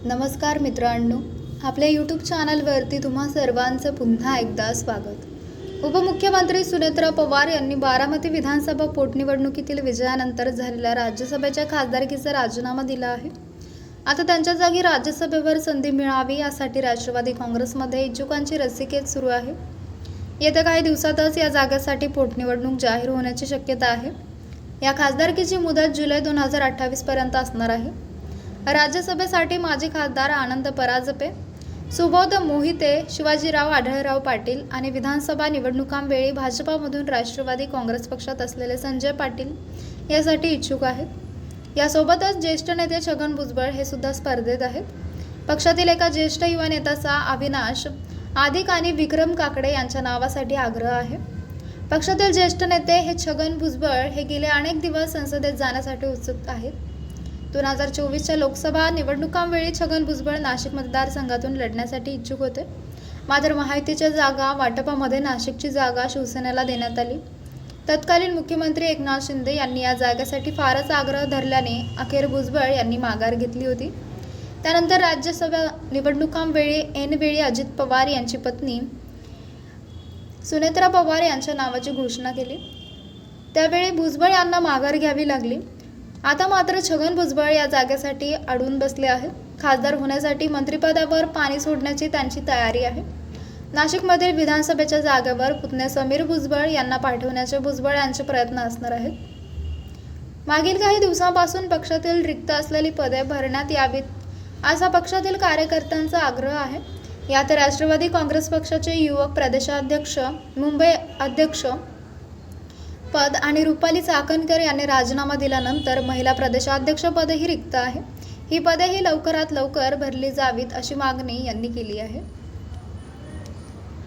नमस्कार मित्रांनो, आपल्या यूट्यूब चॅनलवरती तुम्हा सर्वांचं पुन्हा एकदा स्वागत। उपमुख्यमंत्री सुनेत्रा पवार यांनी बारामती विधानसभा पोटनिवडणुकीतील विजयानंतर झालेल्या राज्यसभेच्या खासदारकीचा राजीनामा दिला आहे। आता त्यांच्या जागी राज्यसभेवर संधी मिळावी यासाठी राष्ट्रवादी काँग्रेसमध्ये इच्छुकांची रस्सीखेच सुरू आहे। येत्या काही दिवसातच या जागेसाठी पोटनिवडणूक जाहीर होण्याची शक्यता आहे। या खासदारकीची मुदत जुलै 2028 पर्यंत असणार आहे। राज्यसभेसाठी माजी खासदार आनंद परांजपे, सुबोध मोहिते, शिवाजीराव आढळराव पाटील आणि विधानसभा निवडणुकांवेळी भाजपामधून राष्ट्रवादी काँग्रेस पक्षात असलेले संजय पाटील यासाठी इच्छुक आहेत। यासोबतच ज्येष्ठ नेते छगन भुजबळ हे सुद्धा स्पर्धेत आहेत। पक्षातील एका ज्येष्ठ युवा नेत्याचा अविनाश आदिक आणि विक्रम काकडे यांच्या नावासाठी आग्रह आहे। पक्षातील ज्येष्ठ नेते हे छगन भुजबळ हे गेले अनेक दिवस संसदेत जाण्यासाठी उत्सुक आहेत। 2024च्या लोकसभा निवडणुकांवेळी छगन भुजबळ नाशिक मतदारसंघातून लढण्यासाठी इच्छुक होते। मात्र महायुतीच्या जागा वाटपामध्ये नाशिकची जागा शिवसेनेला देण्यात आली। तत्कालीन मुख्यमंत्री एकनाथ शिंदे यांनी या जागेसाठी फारच आग्रह धरल्याने अखेर भुजबळ यांनी माघार घेतली होती। त्यानंतर राज्यसभा निवडणुकांवेळी ऐनवेळी अजित पवार यांची पत्नी सुनेत्रा पवार यांच्या नावाची घोषणा केली। त्यावेळी भुजबळ यांना माघार घ्यावी लागली। आता मात्र छगन भुजबळ या जागेसाठी अडून बसले आहेत। खासदार होण्यासाठी मंत्रिपदावर पाणी सोडण्याची त्यांची तयारी आहे। नाशिकमधील विधानसभेच्या जागेवर पुतणे समीर भुजबळ यांना पाठवण्याचे भुजबळ यांचे प्रयत्न असणार आहेत। मागील काही दिवसांपासून पक्षातील रिक्त असलेली पदे भरण्यात यावीत असा पक्षातील कार्यकर्त्यांचा आग्रह आहे। यात राष्ट्रवादी काँग्रेस पक्षाचे युवक प्रदेशाध्यक्ष, मुंबई अध्यक्ष पद आणि रुपाली चाकणकर यांनी राजीनामा दिल्यानंतर महिला प्रदेशाध्यक्ष पदही रिक्त आहे। ही पदेही लवकरात लवकर भरली जावीत अशी मागणी यांनी केली आहे।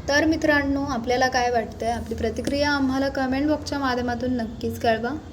तर मित्रांनो, आपल्याला काय वाटतंय? आपली प्रतिक्रिया आम्हाला कमेंट बॉक्सच्या माध्यमातून नक्कीच कळवा।